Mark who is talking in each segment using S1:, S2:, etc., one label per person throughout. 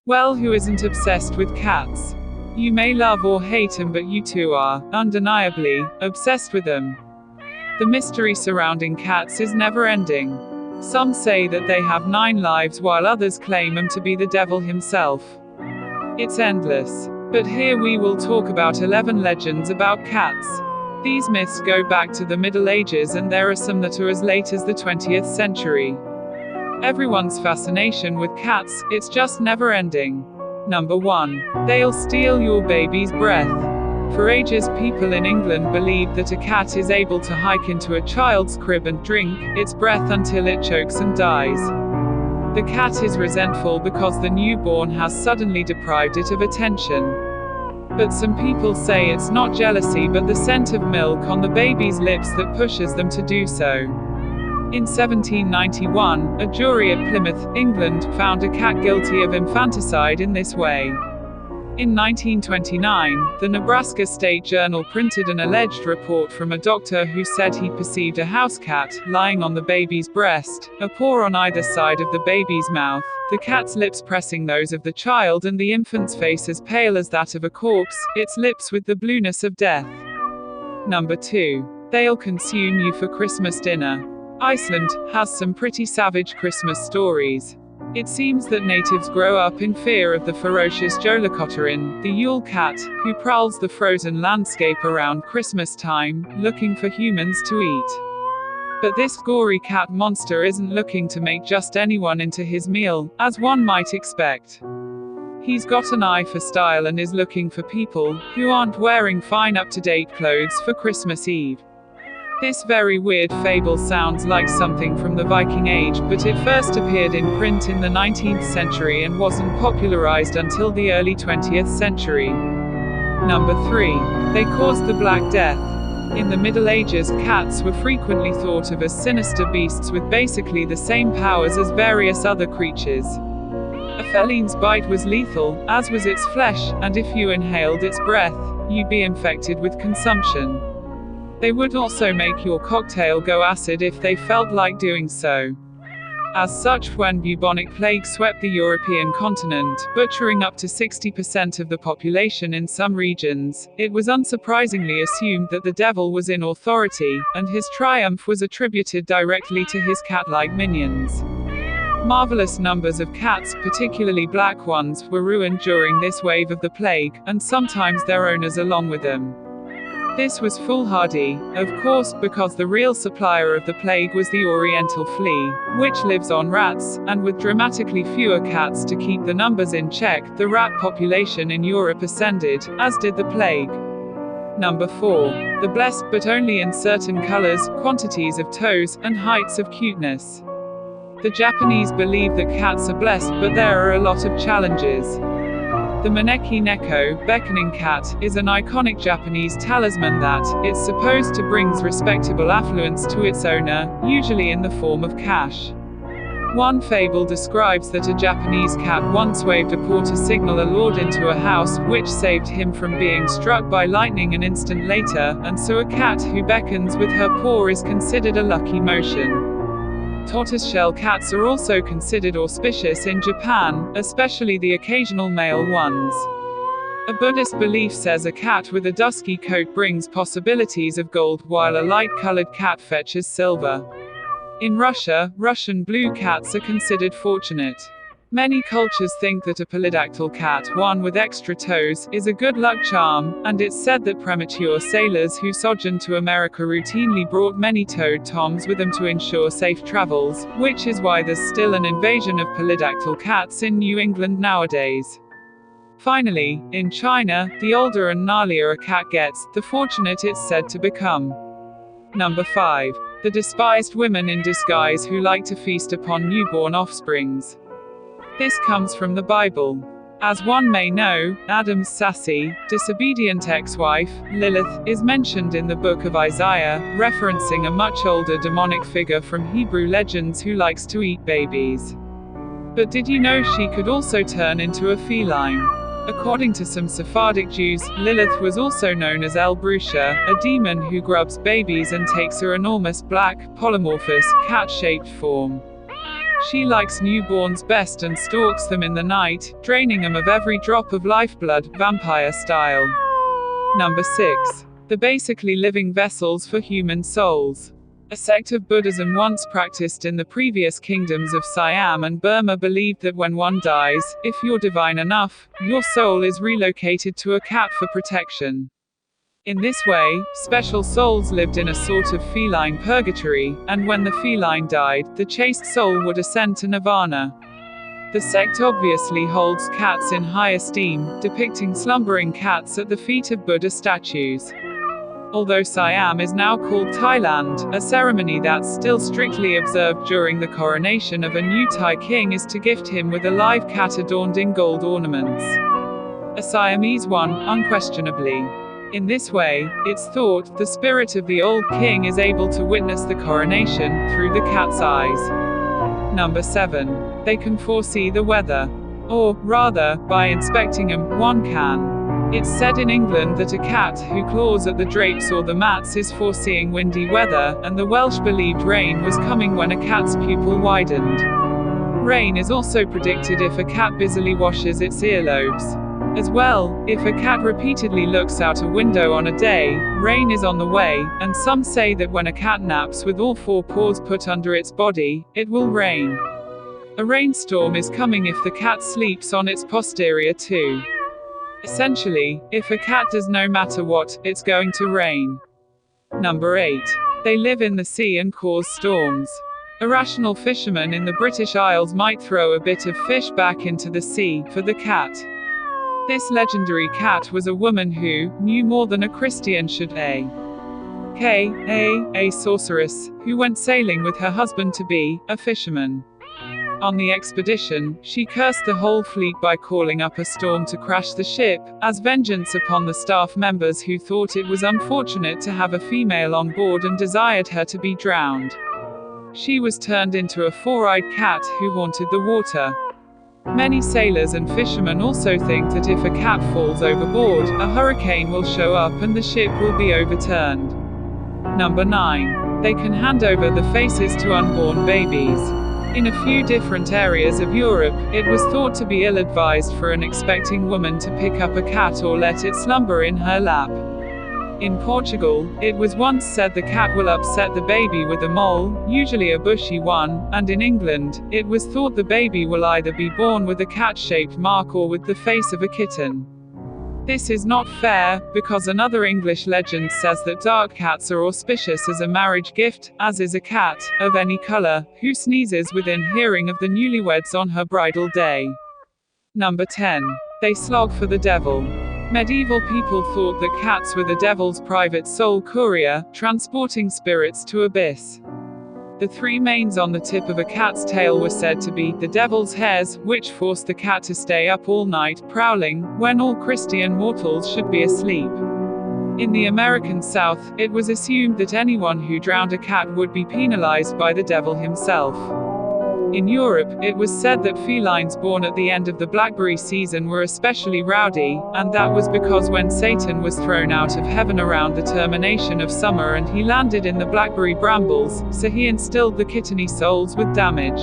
S1: Well, who isn't obsessed with cats? You may love or hate them, but you too are, undeniably, obsessed with them. The mystery surrounding cats is never ending. Some say that they have 9 lives while others claim them to be the devil himself. It's endless. But here we will talk about 11 legends about cats. These myths go back to the Middle Ages, and there are some that are as late as the 20th century. Everyone's fascination with cats, it's just never ending. Number 1. They'll steal your baby's breath. For ages, people in England believed that a cat is able to hike into a child's crib and drink its breath until it chokes and dies. The cat is resentful because the newborn has suddenly deprived it of attention. But some people say it's not jealousy but the scent of milk on the baby's lips that pushes them to do so. In 1791, a jury at Plymouth, England, found a cat guilty of infanticide in this way. In 1929, the Nebraska State Journal printed an alleged report from a doctor who said he perceived a house cat lying on the baby's breast, a paw on either side of the baby's mouth, the cat's lips pressing those of the child, and the infant's face as pale as that of a corpse, its lips with the blueness of death. Number 2. They'll consume you for Christmas dinner. Iceland has some pretty savage Christmas stories. It seems that natives grow up in fear of the ferocious Jólakotturinn, the Yule cat, who prowls the frozen landscape around Christmas time, looking for humans to eat. But this gory cat monster isn't looking to make just anyone into his meal, as one might expect. He's got an eye for style and is looking for people who aren't wearing fine up-to-date clothes for Christmas Eve. This very weird fable sounds like something from the Viking Age, but it first appeared in print in the 19th century and wasn't popularized until the early 20th century. Number 3. They caused the Black Death. In the Middle Ages, cats were frequently thought of as sinister beasts with basically the same powers as various other creatures. A feline's bite was lethal, as was its flesh, and if you inhaled its breath, you'd be infected with consumption. They would also make your cocktail go acid if they felt like doing so. As such, when bubonic plague swept the European continent, butchering up to 60% of the population in some regions, it was unsurprisingly assumed that the devil was in authority, and his triumph was attributed directly to his cat-like minions. Marvelous numbers of cats, particularly black ones, were ruined during this wave of the plague, and sometimes their owners along with them. This was foolhardy, of course, because the real supplier of the plague was the oriental flea, which lives on rats, and with dramatically fewer cats to keep the numbers in check, the rat population in Europe ascended, as did the plague. Number 4. The blessed, but only in certain colors, quantities of toes, and heights of cuteness. The Japanese believe that cats are blessed, but there are a lot of challenges. The Maneki Neko, beckoning cat, is an iconic Japanese talisman that, it's supposed to brings respectable affluence to its owner, usually in the form of cash. One fable describes that a Japanese cat once waved a paw to signal a lord into a house, which saved him from being struck by lightning an instant later, and so a cat who beckons with her paw is considered a lucky motion. Tortoiseshell cats are also considered auspicious in Japan, especially the occasional male ones. A Buddhist belief says a cat with a dusky coat brings possibilities of gold, while a light-colored cat fetches silver. In Russia, Russian blue cats are considered fortunate. Many cultures think that a polydactyl cat, one with extra toes, is a good luck charm, and it's said that premature sailors who sojourned to America routinely brought many toed toms with them to ensure safe travels, which is why there's still an invasion of polydactyl cats in New England nowadays. Finally, in China, the older and gnarlier a cat gets, the fortunate it's said to become. Number 5. The despised women in disguise who like to feast upon newborn offsprings. This comes from the Bible. As one may know, Adam's sassy, disobedient ex-wife, Lilith, is mentioned in the book of Isaiah, referencing a much older demonic figure from Hebrew legends who likes to eat babies. But did you know she could also turn into a feline? According to some Sephardic Jews, Lilith was also known as El Brusha, a demon who grubs babies and takes her enormous black, polymorphous, cat-shaped form. She likes newborns best and stalks them in the night, draining them of every drop of lifeblood, vampire style. Number 6. The basically living vessels for human souls. A sect of Buddhism once practiced in the previous kingdoms of Siam and Burma believed that when one dies, if you're divine enough, your soul is relocated to a cat for protection. In this way, special souls lived in a sort of feline purgatory, and when the feline died, the chaste soul would ascend to nirvana. The sect obviously holds cats in high esteem, depicting slumbering cats at the feet of Buddha statues. Although Siam is now called Thailand, a ceremony that's still strictly observed during the coronation of a new Thai king is to gift him with a live cat adorned in gold ornaments. A Siamese one, unquestionably. In this way, it's thought, the spirit of the old king is able to witness the coronation, through the cat's eyes. Number 7. They can foresee the weather. Or, rather, by inspecting them, one can. It's said in England that a cat who claws at the drapes or the mats is foreseeing windy weather, and the Welsh believed rain was coming when a cat's pupil widened. Rain is also predicted if a cat busily washes its earlobes. As well, if a cat repeatedly looks out a window on a day, rain is on the way, and some say that when a cat naps with all 4 paws put under its body, it will rain. A rainstorm is coming if the cat sleeps on its posterior too. Essentially, if a cat does no matter what, it's going to rain. Number 8. They live in the sea and cause storms. Irrational fishermen in the British Isles might throw a bit of fish back into the sea, for the cat. This legendary cat was a woman who knew more than a Christian should. A sorceress, who went sailing with her husband-to-be, a fisherman. On the expedition, she cursed the whole fleet by calling up a storm to crash the ship, as vengeance upon the staff members who thought it was unfortunate to have a female on board and desired her to be drowned. She was turned into a 4-eyed cat who haunted the water. Many sailors and fishermen also think that if a cat falls overboard, a hurricane will show up and the ship will be overturned. Number 9. They can hand over the faces to unborn babies. In a few different areas of Europe, it was thought to be ill-advised for an expecting woman to pick up a cat or let it slumber in her lap. In Portugal, it was once said the cat will upset the baby with a mole, usually a bushy one, and in England, it was thought the baby will either be born with a cat-shaped mark or with the face of a kitten. This is not fair, because another English legend says that dark cats are auspicious as a marriage gift, as is a cat, of any color, who sneezes within hearing of the newlyweds on her bridal day. Number 10. They slog for the devil. Medieval people thought that cats were the devil's private soul courier, transporting spirits to abyss. The 3 manes on the tip of a cat's tail were said to be the devil's hairs, which forced the cat to stay up all night, prowling, when all Christian mortals should be asleep. In the American South, it was assumed that anyone who drowned a cat would be penalized by the devil himself. In Europe, it was said that felines born at the end of the blackberry season were especially rowdy, and that was because when Satan was thrown out of heaven around the termination of summer and he landed in the blackberry brambles, so he instilled the kitteny souls with damage.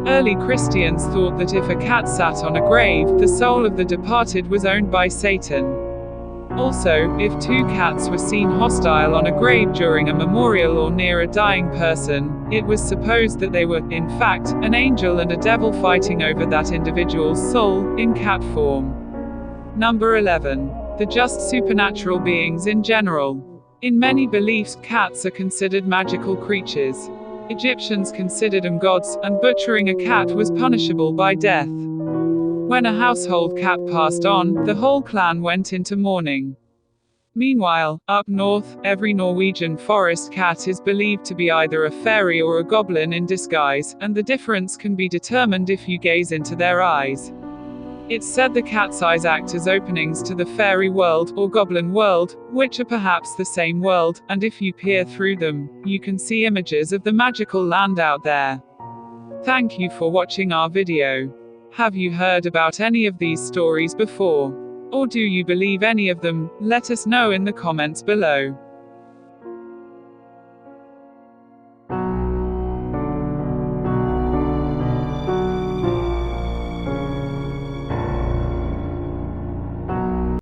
S1: Early Christians thought that if a cat sat on a grave, the soul of the departed was owned by Satan. Also, if 2 cats were seen hostile on a grave during a memorial or near a dying person, it was supposed that they were, in fact, an angel and a devil fighting over that individual's soul, in cat form. Number 11. The just supernatural beings in general. In many beliefs, cats are considered magical creatures. Egyptians considered them gods, and butchering a cat was punishable by death. When a household cat passed on, the whole clan went into mourning. Meanwhile, up north, every Norwegian forest cat is believed to be either a fairy or a goblin in disguise, and the difference can be determined if you gaze into their eyes. It's said the cat's eyes act as openings to the fairy world, or goblin world, which are perhaps the same world, and if you peer through them, you can see images of the magical land out there. Thank you for watching our video. Have you heard about any of these stories before? Or do you believe any of them? Let us know in the comments below.